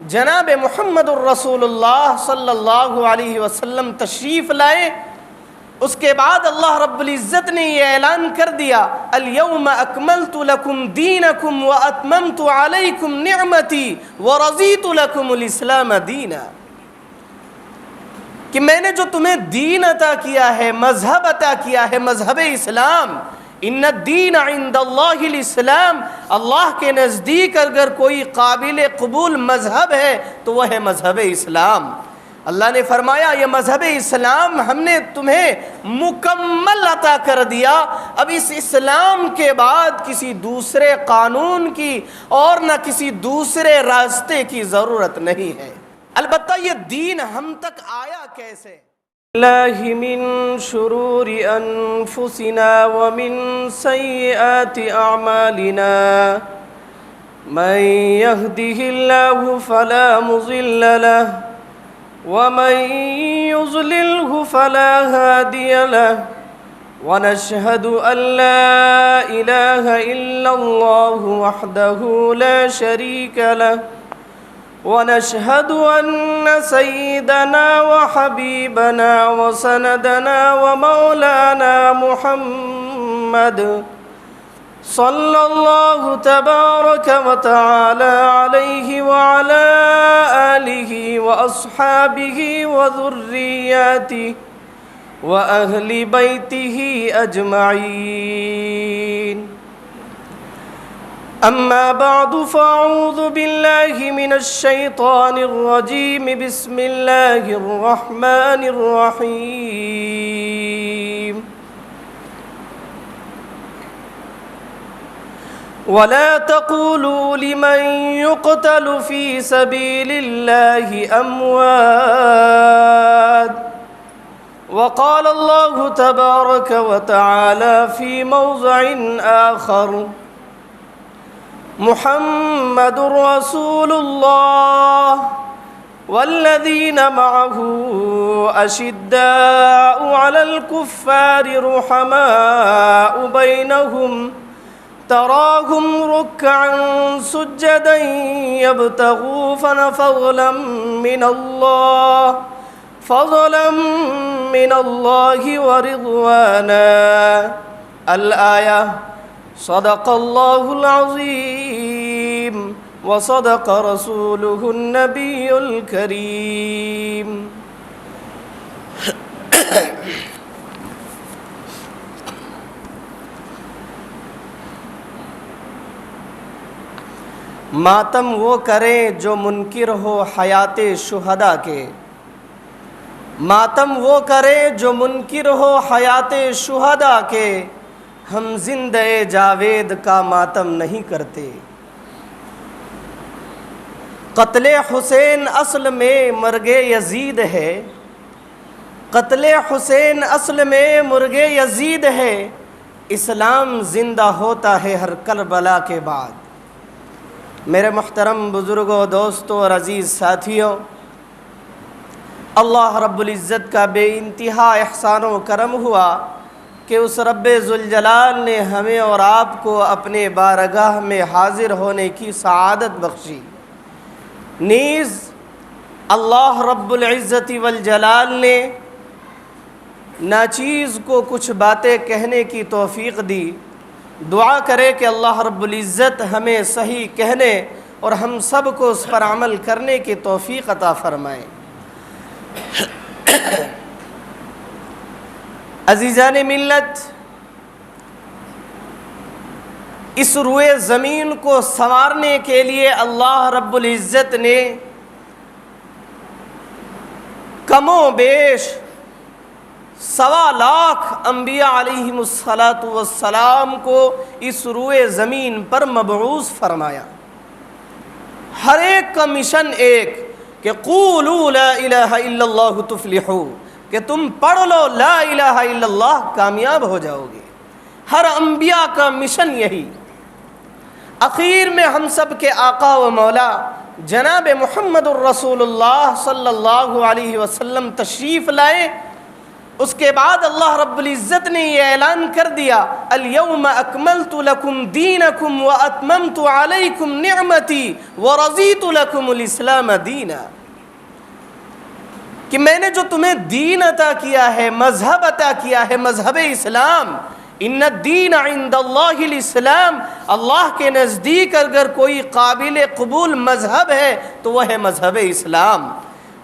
جناب محمد الرسول اللہ صلی اللہ علیہ وسلم تشریف لائے، اس کے بعد اللہ رب العزت نے یہ اعلان کر دیا الیوم اکملت لکم دینکم واتممت علیکم نعمتی ورضیت لکم الاسلام دینا، کہ میں نے جو تمہیں دین عطا کیا ہے، مذہب عطا کیا ہے، مذہب اسلام، ان الدین عند اللہ الاسلام، اللہ کے نزدیک اگر کوئی قابل قبول مذہب ہے تو وہ ہے مذہب اسلام۔ اللہ نے فرمایا یہ مذہب اسلام ہم نے تمہیں مکمل عطا کر دیا، اب اس اسلام کے بعد کسی دوسرے قانون کی اور نہ کسی دوسرے راستے کی ضرورت نہیں ہے۔ البتہ یہ دین ہم تک آیا کیسے؟ اللہ من شرور انفسنا ومن سیئات اعمالنا من يهده الله فلا مضل له ومن يضلله فلا هادي له ونشهد أن لا إله إلا الله وحده لا شريك له ونشهد أن سيدنا وحبيبنا وسندنا ومولانا محمد صلى الله تبارك وتعالى عليه وعلى آله وأصحابه وذرياته وأهل بيته أجمعين، أما بعد فأعوذ بالله من الشيطان الرجيم، بسم الله الرحمن الرحيم، ولا تقولوا لمن يقتل في سبيل الله أموات، وقال الله تبارك وتعالى في موضع آخر محمد رسول الله والذين معه أشداء على الكفار رحماء بينهم تراهم ركعا سجدا يبتغون فضلا من الله ورضوانا، الآية۔ صدق الله العظيم وصدق رسوله النبي الكريم۔ ماتم وہ کریں جو منکر ہو حیات شہداء کے، ماتم وہ کریں جو منکر ہو حیات شہداء کے، ہم زندہ جاوید کا ماتم نہیں کرتے۔ قتل حسین اصل میں مرگ یزید ہے، قتل حسین اصل میں مرگ یزید ہے، اسلام زندہ ہوتا ہے ہر کربلا کے بعد۔ میرے محترم بزرگوں، دوستوں اور عزیز ساتھیوں، اللہ رب العزت کا بے انتہا احسان و کرم ہوا کہ اس رب ذوالجلال نے ہمیں اور آپ کو اپنے بارگاہ میں حاضر ہونے کی سعادت بخشی، نیز اللہ رب العزت والجلال نے ناچیز کو کچھ باتیں کہنے کی توفیق دی۔ دعا کرے کہ اللہ رب العزت ہمیں صحیح کہنے اور ہم سب کو اس پر عمل کرنے کی توفیق عطا فرمائے۔ عزیزان ملت، اس روئے زمین کو سنوارنے کے لیے اللہ رب العزت نے کم و بیش 1.25 لاکھ انبیاء علیہم السلام کو اس روئے زمین پر مبعوث فرمایا۔ ہر ایک کا مشن ایک کہ قولوا لا الہ الا اللہ تفلحوا، کہ تم پڑھ لو لا الہ الا اللہ کامیاب ہو جاؤ گے۔ ہر انبیاء کا مشن یہی۔ اخیر میں ہم سب کے آقا و مولا جناب محمد الرسول اللہ صلی اللہ علیہ وسلم تشریف لائے، اس کے بعد اللہ رب العزت نے یہ اعلان کر دیا الیوم اکملت لکم دینکم واتممت علیکم نعمتی ورضیت لکم الاسلام دینا، کہ میں نے جو تمہیں دین عطا کیا ہے، مذہب عطا کیا ہے، مذہب اسلام، ان الدین عند اللہ الاسلام، اللہ کے نزدیک اگر کوئی قابل قبول مذہب ہے تو وہ ہے مذہب اسلام۔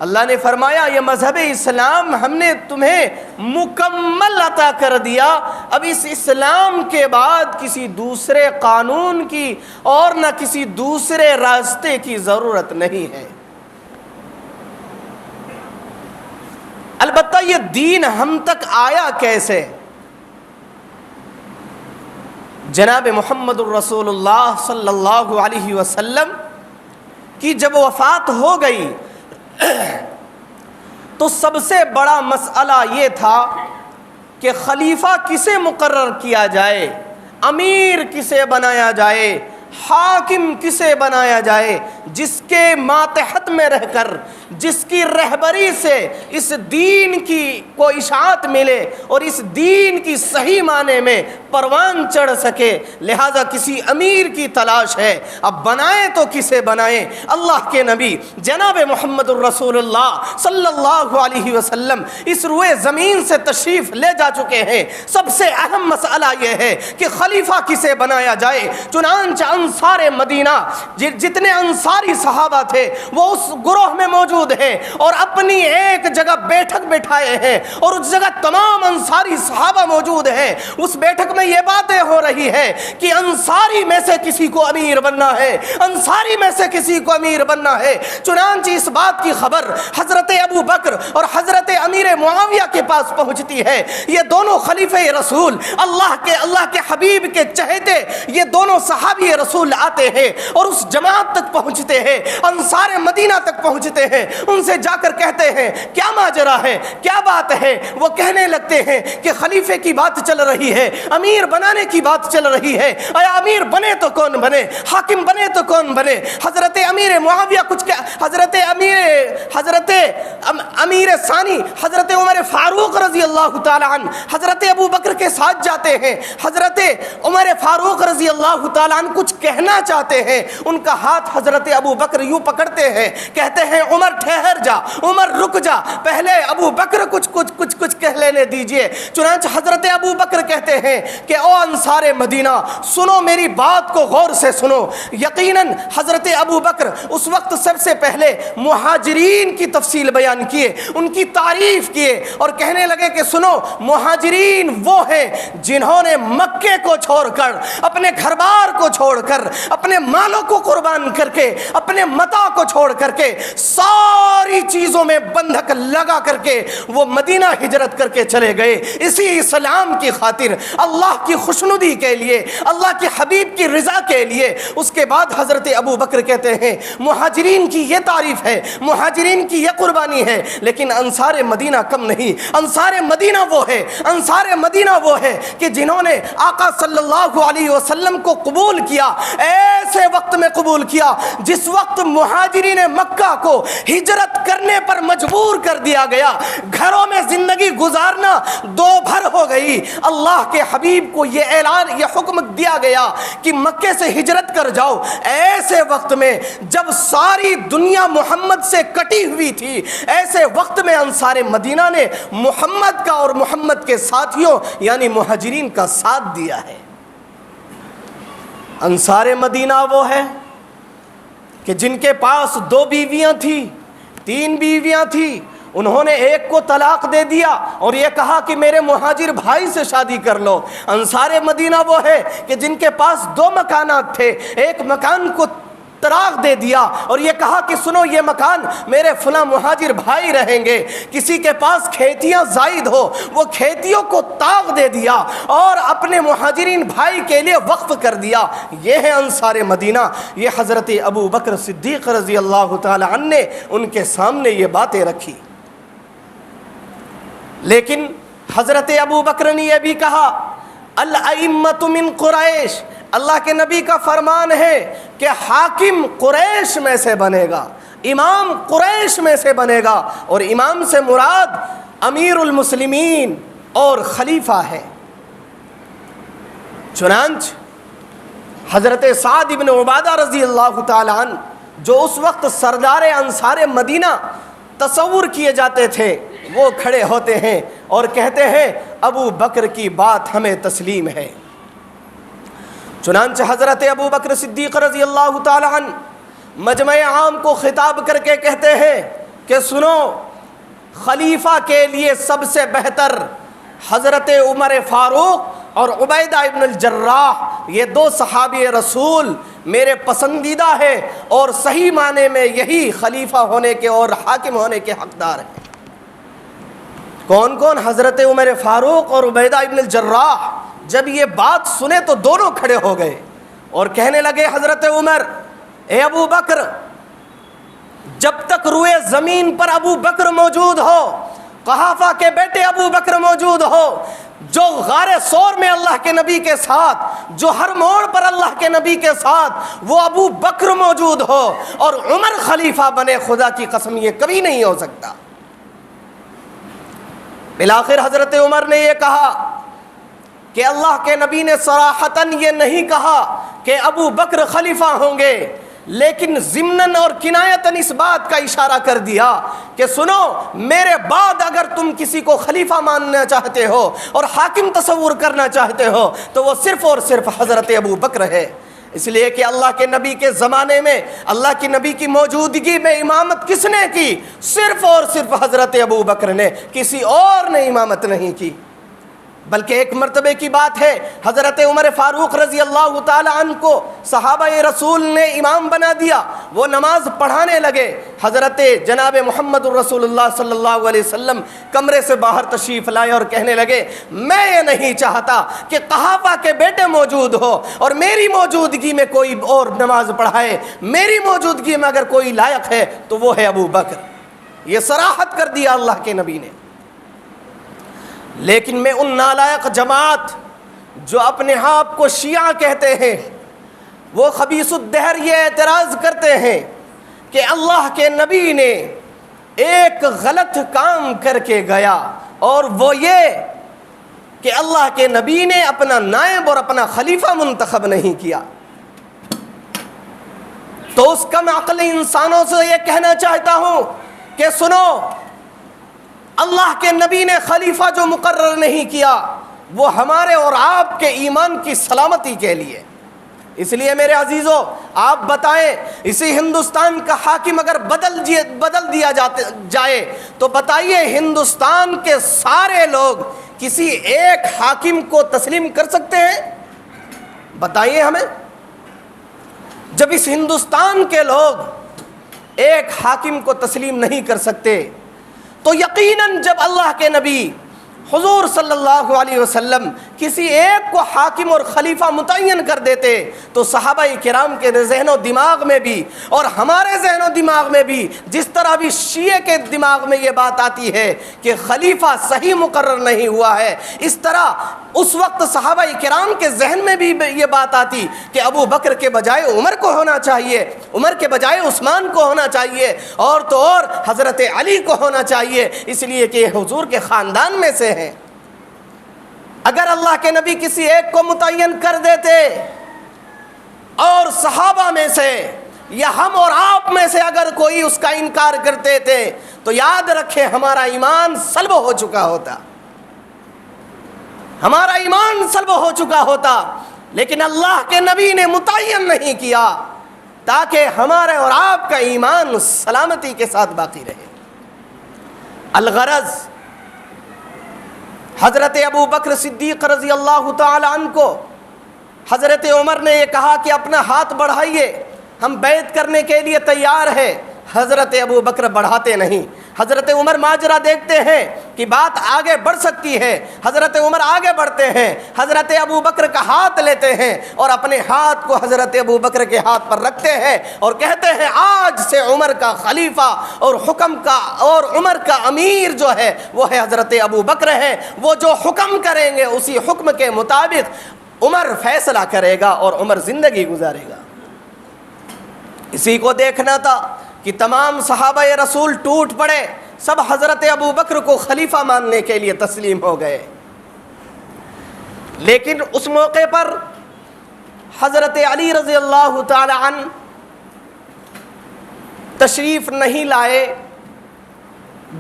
اللہ نے فرمایا یہ مذہب اسلام ہم نے تمہیں مکمل عطا کر دیا، اب اس اسلام کے بعد کسی دوسرے قانون کی اور نہ کسی دوسرے راستے کی ضرورت نہیں ہے۔ البتہ یہ دین ہم تک آیا کیسے؟ جناب محمد الرسول اللہ صلی اللہ علیہ وسلم کی جب وفات ہو گئی تو سب سے بڑا مسئلہ یہ تھا کہ خلیفہ کسے مقرر کیا جائے، امیر کسے بنایا جائے، حاکم کسے بنایا جائے، جس کے ماتحت میں رہ کر، جس کی رہبری سے اس دین کی کو اشاعت ملے اور اس دین کی صحیح معنی میں پروان چڑھ سکے، لہذا کسی امیر کی تلاش ہے۔ اب بنائیں تو کسے بنائیں؟ اللہ کے نبی جناب محمد الرسول اللہ صلی اللہ علیہ وسلم اس روئے زمین سے تشریف لے جا چکے ہیں، سب سے اہم مسئلہ یہ ہے کہ خلیفہ کسے بنایا جائے۔ چنانچہ انصار مدینہ جتنے انصاری صحابہ تھے وہ اس گروہ میں موجود ہیں اور اپنی ایک جگہ بیٹھک بٹھائے ہیں، اور اس جگہ تمام انصاری صحابہ موجود ہیں۔ اس بیٹھک میں یہ باتیں ہو رہی ہے کہ انصاری میں سے کسی کو امیر بننا ہے، انصاری میں سے کسی کو امیر بننا ہے۔ چنانچہ اس بات کی خبر حضرت ابو بکر اور حضرت امیر معاویہ کے پاس پہنچتی ہے۔ یہ دونوں خلیفہ رسول، اللہ کے حبیب کے چہیتے یہ دونوں صحابی رسول آتے ہیں اور اس جماعت تک پہنچتے ہیں، انصار مدینہ تک پہنچتے ہیں، ان سے جا کر کہتے ہیں کیا ماجرا ہے، کیا بات ہے؟ وہ کہنے لگتے ہیں کہ خلیفے کی بات چل رہی ہے، امیر بنانے کی بات چل رہی ہے، ایا امیر بنے تو کون بنے، حاکم بنے تو کون بنے؟ حضرت امیر معاویہ حضرت امیر ثانی حضرت عمر فاروق رضی اللہ تعالی عنہ حضرت ابو بکر کے ساتھ جاتے ہیں۔ حضرت عمر فاروق رضی اللہ تعالی عنہ کچھ کہنا چاہتے ہیں، ان کا ہاتھ حضرت ابو بکر یوں پکڑتے ہیں، کہتے ہیں عمر ٹھہر جا، عمر رک جا، پہلے ابو بکر کچھ کہہ لینے دیجئے۔ چنانچہ حضرت ابو بکر کہتے ہیں کہ او انصار مدینہ سنو، میری بات کو غور سے سنو۔ یقیناً حضرت ابو بکر اس وقت سب سے پہلے مہاجرین کی تفصیل بیان کیے، ان کی تعریف کیے اور کہنے لگے کہ سنو، مہاجرین وہ ہیں جنہوں نے مکے کو چھوڑ کر، اپنے گھر بار کو چھوڑ کر، اپنے مالوں کو قربان کر کے، اپنے متاع کو چھوڑ کر کے، ساری چیزوں میں بندھک لگا کر کے وہ مدینہ ہجرت کر کے چلے گئے، اسی اسلام کی خاطر، اللہ کی خوشنودی کے لیے، اللہ کے حبیب کی رضا کے لیے۔ اس کے بعد حضرت ابو بکر کہتے ہیں مہاجرین کی یہ تعریف ہے، مہاجرین کی یہ قربانی ہے، لیکن انصار مدینہ کم نہیں۔ انصار مدینہ وہ ہے کہ جنہوں نے آقا صلی اللہ علیہ وسلم کو قبول کیا، ایسے وقت میں قبول کیا جس وقت مہاجرین مکہ کو ہجرت کرنے پر مجبور کر دیا گیا، گھروں میں زندگی گزارنا دو بھر ہو گئی۔ اللہ کے حبیب کو یہ حکم دیا گیا کہ مکے سے ہجرت کر جاؤ۔ ایسے وقت میں جب ساری دنیا محمد سے کٹی ہوئی تھی، ایسے وقت میں انصار مدینہ نے محمد کا اور محمد کے ساتھیوں یعنی مہاجرین کا ساتھ دیا ہے۔ انصار مدینہ وہ ہے کہ جن کے پاس 2 بیویاں تھیں، 3 بیویاں تھیں، انہوں نے ایک کو طلاق دے دیا اور یہ کہا کہ میرے مہاجر بھائی سے شادی کر لو۔ انصار مدینہ وہ ہے کہ جن کے پاس 2 مکانات تھے، ایک مکان کو طلاق دے دیا اور یہ کہا کہ سنو یہ مکان میرے فلاں مہاجر بھائی رہیں گے۔ کسی کے پاس کھیتیاں زائد ہو، وہ کھیتیوں کو طاق دے دیا اور اپنے مہاجرین بھائی کے لیے وقف کر دیا۔ یہ ہے انصار مدینہ۔ یہ حضرت ابو بکر صدیق رضی اللہ تعالی عنہ نے ان کے سامنے یہ باتیں رکھی، لیکن حضرت ابو بکر نے یہ بھی کہا الائمۃ من قریش، اللہ کے نبی کا فرمان ہے کہ حاکم قریش میں سے بنے گا، امام قریش میں سے بنے گا، اور امام سے مراد امیر المسلمین اور خلیفہ ہے۔ چنانچہ حضرت سعد بن عبادہ رضی اللہ تعالیٰ عنہ جو اس وقت سردار انصار مدینہ تصور کیے جاتے تھے، وہ کھڑے ہوتے ہیں اور کہتے ہیں ابو بکر کی بات ہمیں تسلیم ہے۔ چنانچہ حضرت ابو بکر صدیق رضی اللہ تعالیٰ عنہ مجمع عام کو خطاب کر کے کہتے ہیں کہ سنو، خلیفہ کے لیے سب سے بہتر حضرت عمر فاروق اور عبیدہ ابن الجراح، یہ دو صحابی رسول میرے پسندیدہ ہے، اور صحیح معنی میں یہی خلیفہ ہونے کے اور حاکم ہونے کے حقدار ہیں۔ کون کون؟ حضرت عمر فاروق اور عبیدہ ابن الجراح۔ جب یہ بات سنے تو دونوں کھڑے ہو گئے اور کہنے لگے حضرت عمر، اے ابو بکر، جب تک روئے زمین پر ابو بکر موجود ہو، قحافہ کے بیٹے ابو بکر موجود ہو، جو غار ثور میں اللہ کے نبی کے ساتھ، جو ہر موڑ پر اللہ کے نبی کے ساتھ، وہ ابو بکر موجود ہو اور عمر خلیفہ بنے، خدا کی قسم یہ کبھی نہیں ہو سکتا۔ بالآخر حضرت عمر نے یہ کہا کہ اللہ کے نبی نے صراحتاً یہ نہیں کہا کہ ابو بکر خلیفہ ہوں گے، لیکن ضمناً اور کنایتاً اس بات کا اشارہ کر دیا کہ سنو، میرے بعد اگر تم کسی کو خلیفہ ماننا چاہتے ہو اور حاکم تصور کرنا چاہتے ہو تو وہ صرف اور صرف حضرت ابو بکر ہے۔ اس لیے کہ اللہ کے نبی کے زمانے میں، اللہ کے نبی کی موجودگی میں امامت کس نے کی؟ صرف اور صرف حضرت ابو بکر نے، کسی اور نے امامت نہیں کی۔ بلکہ ایک مرتبے کی بات ہے، حضرت عمر فاروق رضی اللہ تعالی عنہ کو صحابہ رسول نے امام بنا دیا، وہ نماز پڑھانے لگے۔ حضرت جناب محمد الرسول اللہ صلی اللہ علیہ وسلم کمرے سے باہر تشریف لائے اور کہنے لگے میں یہ نہیں چاہتا کہ قحافہ کے بیٹے موجود ہو اور میری موجودگی میں کوئی اور نماز پڑھائے، میری موجودگی میں اگر کوئی لائق ہے تو وہ ہے ابو بکر۔ یہ صراحت کر دیا اللہ کے نبی نے۔ لیکن میں ان نالائق جماعت جو اپنے آپ کو شیعہ کہتے ہیں، وہ خبیث الدہر یہ اعتراض کرتے ہیں کہ اللہ کے نبی نے ایک غلط کام کر کے گیا، اور وہ یہ کہ اللہ کے نبی نے اپنا نائب اور اپنا خلیفہ منتخب نہیں کیا۔ تو اس کم عقل انسانوں سے یہ کہنا چاہتا ہوں کہ سنو، اللہ کے نبی نے خلیفہ جو مقرر نہیں کیا وہ ہمارے اور آپ کے ایمان کی سلامتی کے لیے۔ اس لیے میرے عزیزو، آپ بتائیں اسی ہندوستان کا حاکم اگر بدل دیا جائے تو بتائیے ہندوستان کے سارے لوگ کسی ایک حاکم کو تسلیم کر سکتے ہیں؟ بتائیے ہمیں۔ جب اس ہندوستان کے لوگ ایک حاکم کو تسلیم نہیں کر سکتے تو یقیناً جب اللہ کے نبی حضور صلی اللہ علیہ وسلم کسی ایک کو حاکم اور خلیفہ متعین کر دیتے تو صحابہ کرام کے ذہن و دماغ میں بھی اور ہمارے ذہن و دماغ میں بھی جس طرح بھی شیعہ کے دماغ میں یہ بات آتی ہے کہ خلیفہ صحیح مقرر نہیں ہوا ہے، اس طرح اس وقت صحابہ کرام کے ذہن میں بھی یہ بات آتی کہ ابو بکر کے بجائے عمر کو ہونا چاہیے، عمر کے بجائے عثمان کو ہونا چاہیے، اور تو اور حضرت علی کو ہونا چاہیے، اس لیے کہ یہ حضور کے خاندان میں سے ہیں۔ اگر اللہ کے نبی کسی ایک کو متعین کر دیتے اور صحابہ میں سے یا ہم اور آپ میں سے اگر کوئی اس کا انکار کرتے تھے تو یاد رکھیں ہمارا ایمان سلب ہو چکا ہوتا، ہمارا ایمان سلب ہو چکا ہوتا۔ لیکن اللہ کے نبی نے متعین نہیں کیا تاکہ ہمارے اور آپ کا ایمان سلامتی کے ساتھ باقی رہے۔ الغرض حضرت ابو بکر صدیق رضی اللہ تعالی عنہ کو حضرت عمر نے یہ کہا کہ اپنا ہاتھ بڑھائیے، ہم بیعت کرنے کے لیے تیار ہیں۔ حضرت ابو بکر بڑھاتے نہیں۔ حضرت عمر ماجرا دیکھتے ہیں کہ بات آگے بڑھ سکتی ہے، حضرت عمر آگے بڑھتے ہیں، حضرت ابو بکر کا ہاتھ لیتے ہیں اور اپنے ہاتھ کو حضرت ابو بکر کے ہاتھ پر رکھتے ہیں اور کہتے ہیں آج سے عمر کا خلیفہ اور حکم کا اور عمر کا امیر جو ہے وہ ہے حضرت ابو بکر ہے، وہ جو حکم کریں گے اسی حکم کے مطابق عمر فیصلہ کرے گا اور عمر زندگی گزارے گا۔ اسی کو دیکھنا تھا کہ تمام صحابہ رسول ٹوٹ پڑے، سب حضرت ابو بکر کو خلیفہ ماننے کے لیے تسلیم ہو گئے. لیکن اس موقع پر حضرت علی رضی اللہ تعالی عنہ تشریف نہیں لائے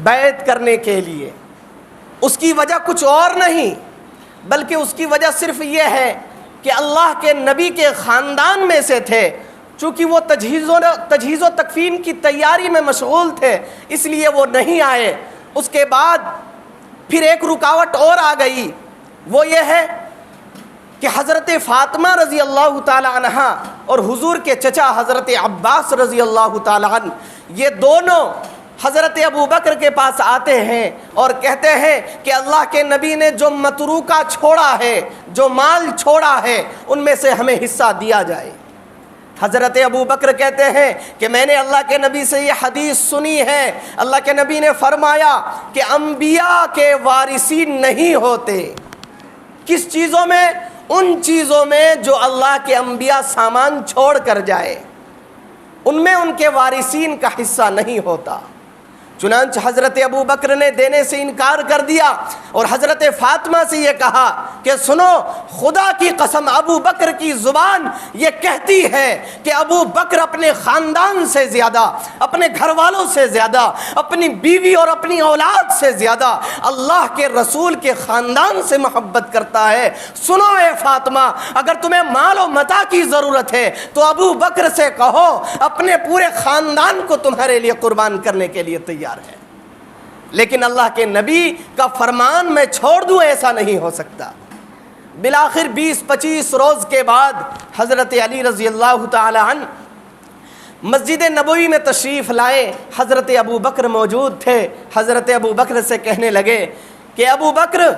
بیعت کرنے کے لیے. اس کی وجہ کچھ اور نہیں بلکہ اس کی وجہ صرف یہ ہے کہ اللہ کے نبی کے خاندان میں سے تھے. چونکہ وہ تجہیز و تکفین کی تیاری میں مشغول تھے اس لیے وہ نہیں آئے. اس کے بعد پھر ایک رکاوٹ اور آ گئی، وہ یہ ہے کہ حضرت فاطمہ رضی اللہ تعالی عنہ اور حضور کے چچا حضرت عباس رضی اللہ تعالی عنہ یہ دونوں حضرت ابو بکر کے پاس آتے ہیں اور کہتے ہیں کہ اللہ کے نبی نے جو متروکہ چھوڑا ہے، جو مال چھوڑا ہے، ان میں سے ہمیں حصہ دیا جائے. حضرت ابو بکر کہتے ہیں کہ میں نے اللہ کے نبی سے یہ حدیث سنی ہے، اللہ کے نبی نے فرمایا کہ انبیاء کے وارثین نہیں ہوتے. کس چیزوں میں؟ ان چیزوں میں جو اللہ کے انبیاء سامان چھوڑ کر جائے، ان میں ان کے وارثین کا حصہ نہیں ہوتا. چنانچہ حضرت ابو بکر نے دینے سے انکار کر دیا اور حضرت فاطمہ سے یہ کہا کہ سنو، خدا کی قسم ابو بکر کی زبان یہ کہتی ہے کہ ابو بکر اپنے خاندان سے زیادہ، اپنے گھر والوں سے زیادہ، اپنی بیوی اور اپنی اولاد سے زیادہ اللہ کے رسول کے خاندان سے محبت کرتا ہے. سنو اے فاطمہ، اگر تمہیں مال و متاع کی ضرورت ہے تو ابو بکر سے کہو اپنے پورے خاندان کو تمہارے لیے قربان کرنے کے لیے تیار ہے. لیکن اللہ کے نبی کا فرمان میں چھوڑ دوں ایسا نہیں ہو سکتا. بالآخر 20-25 روز کے بعد حضرت علی رضی اللہ تعالی عنہ مسجد نبوی میں تشریف لائے. حضرت ابو بکر موجود تھے. حضرت ابو بکر سے کہنے لگے کہ ابو بکر،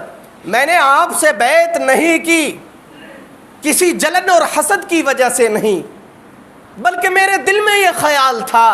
میں نے آپ سے بیعت نہیں کی کسی جلن اور حسد کی وجہ سے نہیں، بلکہ میرے دل میں یہ خیال تھا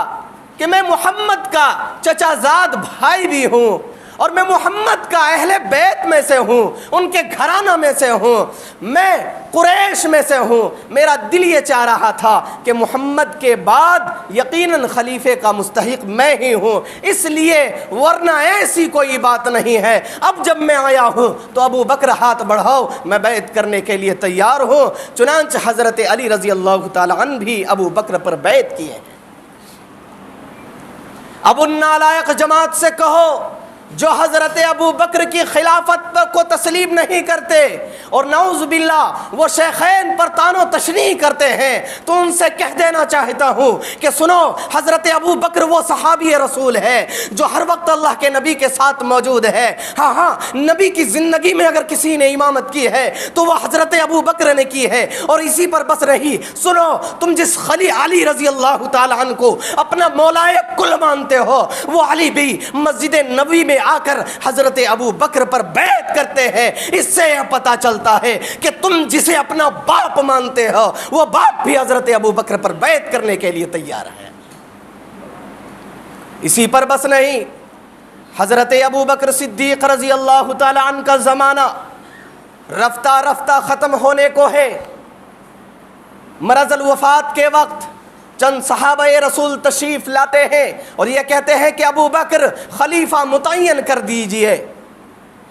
کہ میں محمد کا چچا زاد بھائی بھی ہوں اور میں محمد کا اہل بیت میں سے ہوں، ان کے گھرانہ میں سے ہوں، میں قریش میں سے ہوں. میرا دل یہ چاہ رہا تھا کہ محمد کے بعد یقیناً خلیفے کا مستحق میں ہی ہوں، اس لیے ورنہ ایسی کوئی بات نہیں ہے. اب جب میں آیا ہوں تو ابو بکر ہاتھ بڑھاؤ، میں بیعت کرنے کے لیے تیار ہوں. چنانچہ حضرت علی رضی اللہ تعالی عنہ بھی ابو بکر پر بیعت کیے. اب ان نالائق جماعت سے کہو جو حضرت ابو بکر کی خلافت پر کو تسلیم نہیں کرتے اور نعوذ باللہ وہ شیخین پر طعن و تشنیع کرتے ہیں، تو ان سے کہہ دینا چاہتا ہوں کہ سنو، حضرت ابو بکر وہ صحابی رسول ہے جو ہر وقت اللہ کے نبی کے ساتھ موجود ہے. ہاں نبی کی زندگی میں اگر کسی نے امامت کی ہے تو وہ حضرت ابو بکر نے کی ہے اور اسی پر بس رہی. سنو، تم جس علی رضی اللہ تعالی عنہ کو اپنا مولائے کل مانتے ہو، وہ علی بھی مسجد نبوی میں آ کر حضرت ابو بکر پر بیعت کرتے ہیں. اس سے یہ پتہ چلتا ہے کہ تم جسے اپنا باپ مانتے ہو وہ باپ بھی حضرت ابو بکر پر بیعت کرنے کے لیے تیار ہے. اسی پر بس نہیں، حضرت ابو بکر صدیق رضی اللہ تعالی عنہ کا زمانہ رفتہ رفتہ ختم ہونے کو ہے. مرض الوفات کے وقت چند صحابہ رسول تشریف لاتے ہیں اور یہ کہتے ہیں کہ ابو بکر خلیفہ متعین کر دیجئے.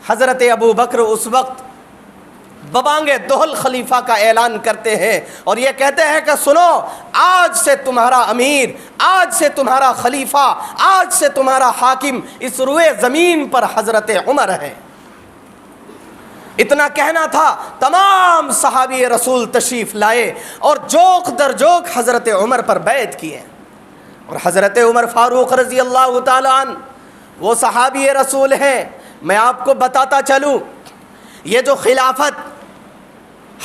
حضرت ابو بکر اس وقت ببانگ دہل خلیفہ کا اعلان کرتے ہیں اور یہ کہتے ہیں کہ سنو، آج سے تمہارا امیر، آج سے تمہارا خلیفہ، آج سے تمہارا حاکم اس روئے زمین پر حضرت عمر ہے. اتنا کہنا تھا، تمام صحابی رسول تشریف لائے اور جوق در جوق حضرت عمر پر بیعت کیے. اور حضرت عمر فاروق رضی اللہ تعالی عنہ وہ صحابی رسول ہیں. میں آپ کو بتاتا چلوں، یہ جو خلافت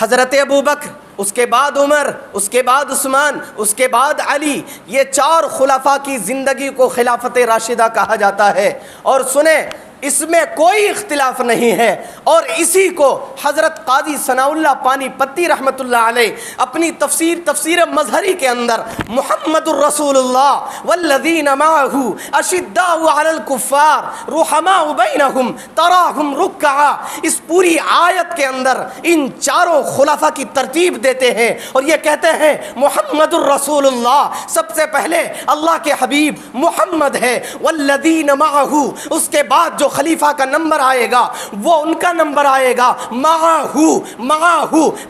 حضرت ابو بکر، اس کے بعد عمر، اس کے بعد عثمان، اس کے بعد علی، یہ 4 خلفاء کی زندگی کو خلافت راشدہ کہا جاتا ہے. اور سنیں، اس میں کوئی اختلاف نہیں ہے، اور اسی کو حضرت قاضی ثناء اللہ پانی پتی رحمۃ اللہ علیہ اپنی تفسیر مظہری کے اندر محمد الرسول اللہ والذین معہ اشداء علی الکفار رحماء بینہم تراہم رکعا، اس پوری آیت کے اندر ان چاروں خلفاء کی ترتیب دیتے ہیں اور یہ کہتے ہیں محمد الرسول اللہ سب سے پہلے اللہ کے حبیب محمد ہے، والذین معہ اس کے بعد جو خلیفہ کا نمبر آئے گا وہ ان کا نمبر آئے گا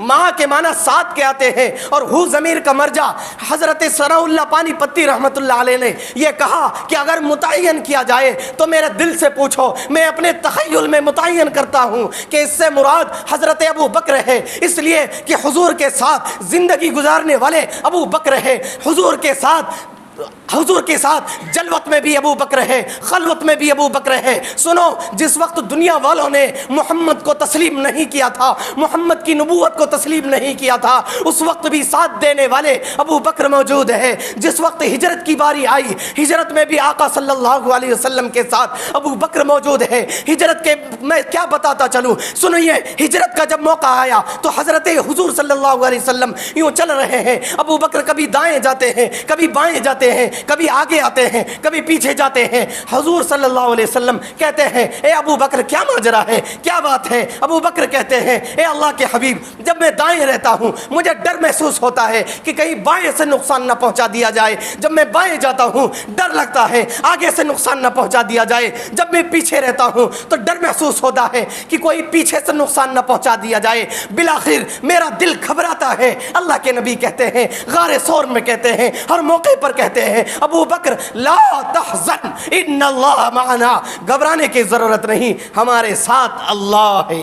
معہ کے معنی ساتھ کے آتے ہیں، اور ہو ضمیر کا مرجع حضرت ثناء اللہ پانی پتی رحمۃ اللہ علیہ نے یہ کہا کہ اگر متعین کیا جائے تو میرے دل سے پوچھو، میں اپنے تخیل میں متعین کرتا ہوں کہ اس سے مراد حضرت ابو بکر ہے، اس لیے کہ حضور کے ساتھ زندگی گزارنے والے ابو بکر ہے، حضور کے ساتھ جلوت میں بھی ابو بکر ہے، خلوت میں بھی ابو بکر ہے۔ سنو، جس وقت دنیا والوں نے محمد کو تسلیم نہیں کیا تھا، محمد کی نبوت کو تسلیم نہیں کیا تھا، اس وقت بھی ساتھ دینے والے ابو بکر موجود ہے۔ جس وقت ہجرت کی باری آئی، ہجرت میں بھی آقا صلی اللہ علیہ وسلم کے ساتھ ابو بکر موجود ہے۔ ہجرت کے میں کیا بتاتا چلوں، سنیے، ہجرت کا جب موقع آیا تو حضرت حضور صلی اللہ علیہ وسلم یوں چل رہے ہیں، ابو بکر کبھی دائیں جاتے ہیں، کبھی بائیں جاتے ہیں، کبھی آگے آتے ہیں، کبھی پیچھے جاتے ہیں۔ حضور صلی اللہ علیہ وسلم کہتے ہیں اے ابو بکر کیا ماجرا ہے، کیا بات ہے؟ ابو بکر کہتے ہیں اے اللہ کے حبیب، جب میں دائیں رہتا ہوں مجھے ڈر محسوس ہوتا ہے کہ کہیں بائیں سے نقصان نہ پہنچا دیا جائے، جب میں بائیں جاتا ہوں ڈر لگتا ہے آگے سے نقصان نہ پہنچا دیا جائے، جب میں پیچھے رہتا ہوں تو ڈر محسوس ہوتا ہے کہ کوئی پیچھے سے نقصان نہ پہنچا دیا جائے، بالآخر میرا دل گھبراتا ہے۔ اللہ کے نبی کہتے ہیں، غار ثور میں کہتے ہیں، ہر موقع پر کہتے ہیں ابو بکر لا تحزن ان اللہ معنا، گھبرانے کی ضرورت نہیں، ہمارے ساتھ اللہ ہے۔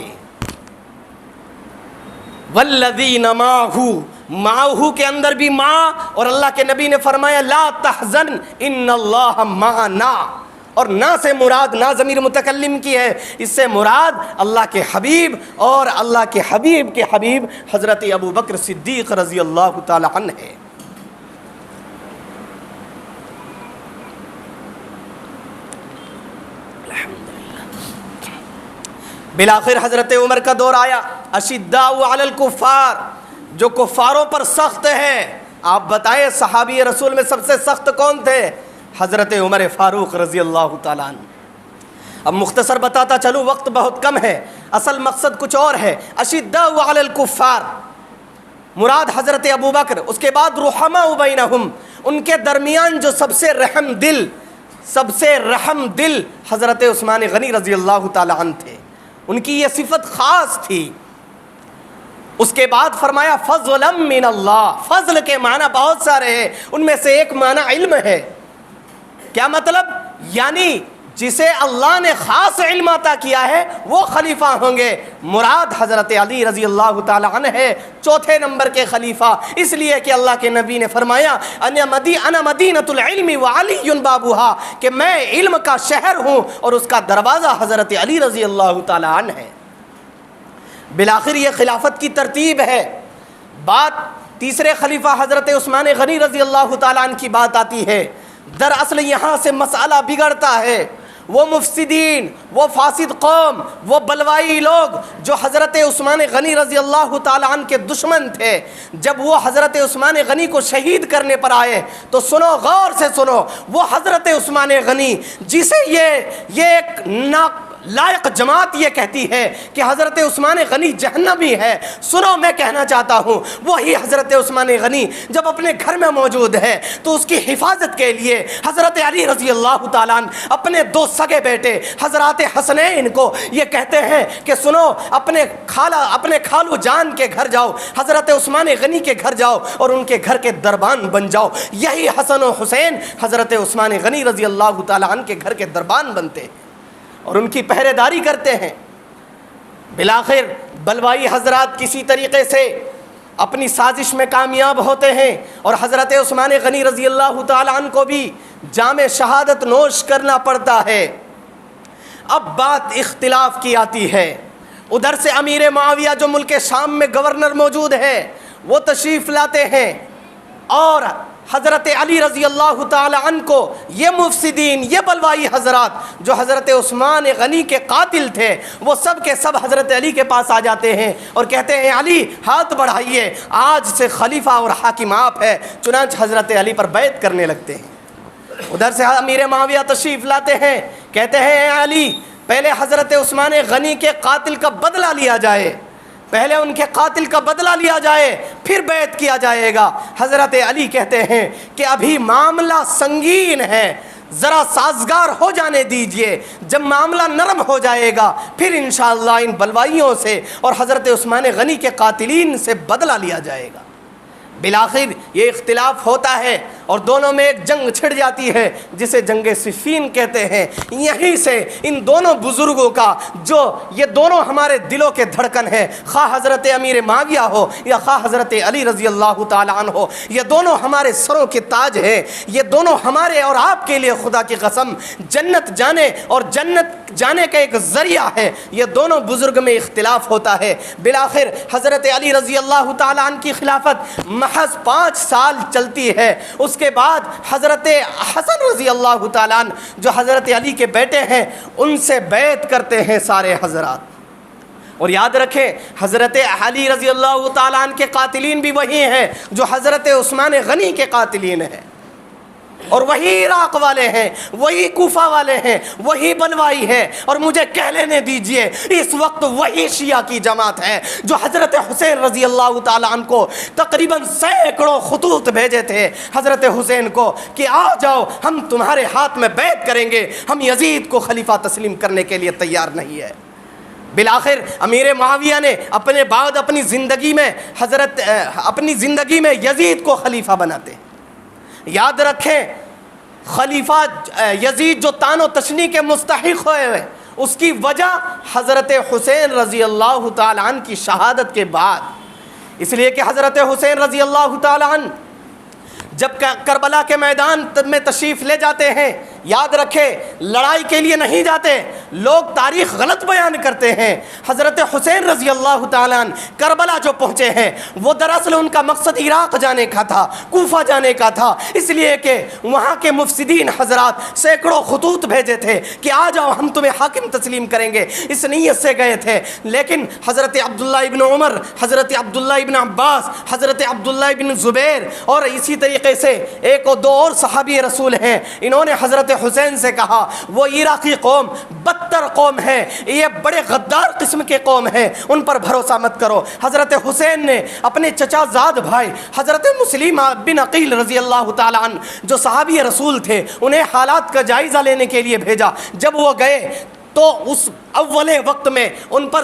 والذین معہ کے اندر بھی ماں، اور اللہ کے نبی نے فرمایا لا تحزن ان اللہ معنا، اور نہ سے مراد نہ ضمیر متکلم کی ہے، اس سے مراد اللہ کے حبیب اور اللہ کے حبیب کے حبیب حضرت ابو بکر صدیق رضی اللہ تعالی عنہ ہے۔ بالآخر حضرت عمر کا دور آیا، اشداء علی الکفار، جو کفاروں پر سخت ہے۔ آپ بتائیں صحابی رسول میں سب سے سخت کون تھے؟ حضرت عمر فاروق رضی اللہ تعالیٰ عنہ۔ اب مختصر بتاتا چلوں، وقت بہت کم ہے، اصل مقصد کچھ اور ہے۔ اشداء علی الکفار مراد حضرت ابو بکر، اس کے بعد رحماء بینہم، ان کے درمیان جو سب سے رحم دل حضرت عثمان غنی رضی اللہ تعالیٰ عنہ تھے، ان کی یہ صفت خاص تھی۔ اس کے بعد فرمایا فضلا من اللہ، فضل کے معنی بہت سارے ہیں، ان میں سے ایک معنی علم ہے۔ کیا مطلب؟ یعنی جسے اللہ نے خاص علم عطا کیا ہے وہ خلیفہ ہوں گے۔ مراد حضرت علی رضی اللہ تعالی عنہ ہے، چوتھے نمبر کے خلیفہ، اس لیے کہ اللہ کے نبی نے فرمایا انا مدینۃ العلم وعلی بابھا، کہ میں علم کا شہر ہوں اور اس کا دروازہ حضرت علی رضی اللہ تعالی عنہ ہے۔ بالآخر یہ خلافت کی ترتیب ہے۔ بات تیسرے خلیفہ حضرت عثمان غنی رضی اللہ تعالی عنہ کی بات آتی ہے۔ دراصل یہاں سے مسئلہ بگڑتا ہے۔ وہ مفسدین، وہ فاسد قوم، وہ بلوائی لوگ جو حضرت عثمان غنی رضی اللہ تعالیٰ عنہ کے دشمن تھے، جب وہ حضرت عثمان غنی کو شہید کرنے پر آئے تو سنو، غور سے سنو، وہ حضرت عثمان غنی جسے یہ ایک لائق جماعت یہ کہتی ہے کہ حضرت عثمان غنی جہنمی ہے، سنو میں کہنا چاہتا ہوں، وہی حضرت عثمان غنی جب اپنے گھر میں موجود ہے تو اس کی حفاظت کے لیے حضرت علی رضی اللہ تعالیٰ عنہ اپنے دو سگے بیٹے حضرات حسنین کو یہ کہتے ہیں کہ سنو، اپنے خالو جان کے گھر جاؤ، حضرت عثمان غنی کے گھر جاؤ اور ان کے گھر کے دربان بن جاؤ۔ یہی حسن و حسین حضرت عثمان غنی رضی اللہ تعالیٰ عنہ کے گھر کے دربان بنتے ہیں اور ان کی پہرے داری کرتے ہیں۔ بالآخر بلوائی حضرات کسی طریقے سے اپنی سازش میں کامیاب ہوتے ہیں اور حضرت عثمان غنی رضی اللہ تعالی عنہ کو بھی جام شہادت نوش کرنا پڑتا ہے۔ اب بات اختلاف کی آتی ہے۔ ادھر سے امیر معاویہ جو ملک شام میں گورنر موجود ہے وہ تشریف لاتے ہیں اور حضرت علی رضی اللہ تعالی عنہ کو یہ مفسدین، یہ بلوائی حضرات جو حضرت عثمان غنی کے قاتل تھے، وہ سب کے سب حضرت علی کے پاس آ جاتے ہیں اور کہتے ہیں علی ہاتھ بڑھائیے، آج سے خلیفہ اور حاکم آپ ہے۔ چنانچہ حضرت علی پر بیعت کرنے لگتے ہیں۔ ادھر سے امیر معاویہ تشریف لاتے ہیں، کہتے ہیں اے علی پہلے حضرت عثمان غنی کے قاتل کا بدلہ لیا جائے، پہلے ان کے قاتل کا بدلہ لیا جائے، پھر بیعت کیا جائے گا۔ حضرت علی کہتے ہیں کہ ابھی معاملہ سنگین ہے، ذرا سازگار ہو جانے دیجئے، جب معاملہ نرم ہو جائے گا پھر انشاءاللہ ان بلوائیوں سے اور حضرت عثمان غنی کے قاتلین سے بدلہ لیا جائے گا۔ بالآخر یہ اختلاف ہوتا ہے اور دونوں میں ایک جنگ چھڑ جاتی ہے جسے جنگ صفین کہتے ہیں۔ یہیں سے ان دونوں بزرگوں کا جو یہ دونوں ہمارے دلوں کے دھڑکن ہیں، خواہ حضرت امیر معاویہ ہو یا خواہ حضرت علی رضی اللہ تعالیٰ عنہ ہو، یہ دونوں ہمارے سروں کے تاج ہیں، یہ دونوں ہمارے اور آپ کے لیے خدا کی قسم جنت جانے اور جنت جانے کا ایک ذریعہ ہے۔ یہ دونوں بزرگ میں اختلاف ہوتا ہے۔ بالآخر حضرت علی رضی اللہ تعالیٰ عنہ کی خلافت محض 5 سال چلتی ہے۔ اس کے بعد حضرت حسن رضی اللہ تعالیٰ عنہ جو حضرت علی کے بیٹے ہیں ان سے بیعت کرتے ہیں سارے حضرات۔ اور یاد رکھیں حضرت علی رضی اللہ تعالیٰ عنہ کے قاتلین بھی وہی ہیں جو حضرت عثمان غنی کے قاتلین ہیں، اور وہی عراق والے ہیں، وہی کوفہ والے ہیں، وہی بلوائی ہے۔ اور مجھے کہہ لینے دیجئے اس وقت وہی شیعہ کی جماعت ہے جو حضرت حسین رضی اللہ تعالیٰ عنہ کو تقریباً سینکڑوں خطوط بھیجے تھے حضرت حسین کو کہ آ جاؤ ہم تمہارے ہاتھ میں بیعت کریں گے، ہم یزید کو خلیفہ تسلیم کرنے کے لیے تیار نہیں ہے۔ بالآخر امیر معاویہ نے اپنے بعد اپنی زندگی میں یزید کو خلیفہ بناتے ہیں۔ یاد رکھیں خلیفہ یزید جو تان و تشنیع کے مستحق ہوئے اس کی وجہ حضرت حسین رضی اللہ تعالیٰ عنہ کی شہادت کے بعد، اس لیے کہ حضرت حسین رضی اللہ تعالیٰ عنہ جب کربلا کے میدان میں تشریف لے جاتے ہیں، یاد رکھے لڑائی کے لیے نہیں جاتے، لوگ تاریخ غلط بیان کرتے ہیں۔ حضرت حسین رضی اللہ تعالیٰ عنہ کربلا جو پہنچے ہیں وہ دراصل ان کا مقصد عراق جانے کا تھا، کوفہ جانے کا تھا، اس لیے کہ وہاں کے مفسدین حضرات سینکڑوں خطوط بھیجے تھے کہ آ جاؤ ہم تمہیں حاکم تسلیم کریں گے، اس نیت سے گئے تھے۔ لیکن حضرت عبداللہ ابن عمر، حضرت عبداللہ ابن عباس، حضرت عبداللہ ابن زبیر اور اسی طریقے سے ایک اور 2 اور صحابی رسول ہیں، انہوں نے حضرت حسین سے کہا وہ عراقی قوم بدتر قوم ہے، یہ بڑے غدار قسم کے قوم ہیں، ان پر بھروسہ مت کرو۔ حضرت حسین نے اپنے چچا زاد بھائی حضرت مسلم بن عقیل رضی اللہ تعالیٰ عنہ جو صحابی رسول تھے انہیں حالات کا جائزہ لینے کے لیے بھیجا۔ جب وہ گئے تو اس اول وقت میں ان پر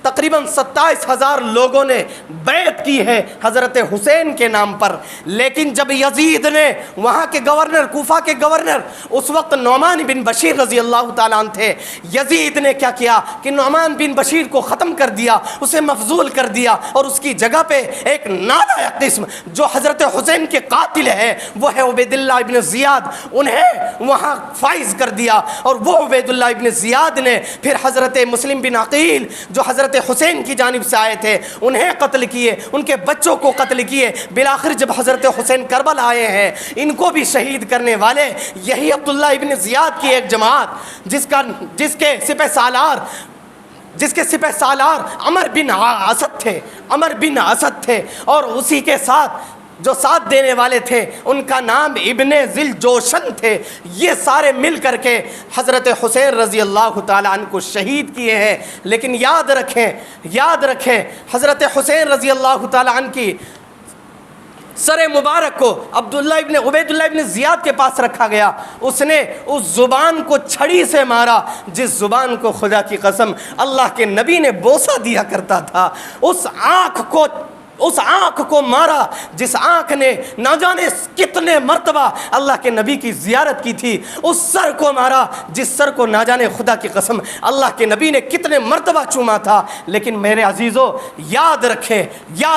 تقریباً 27,000 لوگوں نے بیعت کی ہے حضرت حسین کے نام پر۔ لیکن جب یزید نے وہاں کے گورنر، کوفہ کے گورنر اس وقت نعمان بن بشیر رضی اللہ تعالیٰ عنہ تھے، یزید نے کیا کیا کہ نعمان بن بشیر کو ختم کر دیا، اسے مفضول کر دیا، اور اس کی جگہ پہ ایک نالائق قسم جو حضرت حسین کے قاتل ہے وہ ہے عبید اللہ ابن زیاد، انہیں وہاں فائز کر دیا۔ اور وہ عبید اللہ ابن زیاد نے پھر حضرت مسلم بن عقیل جو حضرت حسین کی جانب سے آئے تھے انہیں قتل کیے، ان کے بچوں کو قتل کیے۔ بالآخر جب حضرت حسین کربلا آئے ہیں ان کو بھی شہید کرنے والے یہی عبداللہ ابن زیاد کی ایک جماعت جس کے سپہ سالار عمر بن اسد تھے، اور اسی کے ساتھ جو ساتھ دینے والے تھے ان کا نام ابن ذل جوشن تھے۔ یہ سارے مل کر کے حضرت حسین رضی اللہ تعالیٰ عنہ کو شہید کیے ہیں۔ لیکن یاد رکھیں حضرت حسین رضی اللہ تعالیٰ عنہ کی سر مبارک کو عبید اللہ ابن زیاد کے پاس رکھا گیا، اس نے اس زبان کو چھڑی سے مارا جس زبان کو خدا کی قسم اللہ کے نبی نے بوسہ دیا کرتا تھا، اس آنکھ کو مارا جس آنکھ نے نہ جانے کتنے مرتبہ اللہ کے نبی کی زیارت کی تھی، اس سر کو مارا جس سر کو نہ جانے خدا کی قسم اللہ کے نبی نے کتنے مرتبہ چوما تھا۔ لیکن میرے عزیزو یاد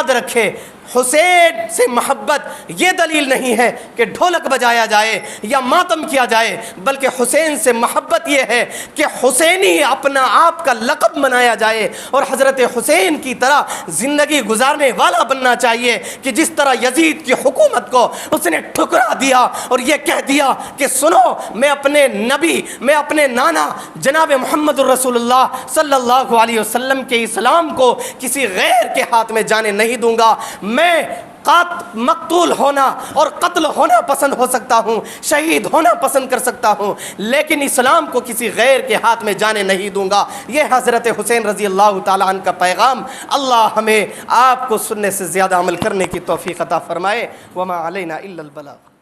رکھیں حسین سے محبت یہ دلیل نہیں ہے کہ ڈھولک بجایا جائے یا ماتم کیا جائے، بلکہ حسین سے محبت یہ ہے کہ حسینی اپنا آپ کا لقب منایا جائے اور حضرت حسین کی طرح زندگی گزارنے والا بننا چاہیے کہ جس طرح یزید کی حکومت کو اس نے ٹھکرا دیا اور یہ کہہ دیا کہ سنو، میں اپنے نبی، میں اپنے نانا جناب محمد الرسول اللہ صلی اللہ علیہ وسلم کے اسلام کو کسی غیر کے ہاتھ میں جانے نہیں دوں گا، میں مقتول ہونا اور قتل ہونا پسند ہو سکتا ہوں، شہید ہونا پسند کر سکتا ہوں، لیکن اسلام کو کسی غیر کے ہاتھ میں جانے نہیں دوں گا۔ یہ حضرت حسین رضی اللہ تعالیٰ عنہ کا پیغام۔ اللہ ہمیں آپ کو سننے سے زیادہ عمل کرنے کی توفیق عطا فرمائے۔ وما علینا الا البلاغ۔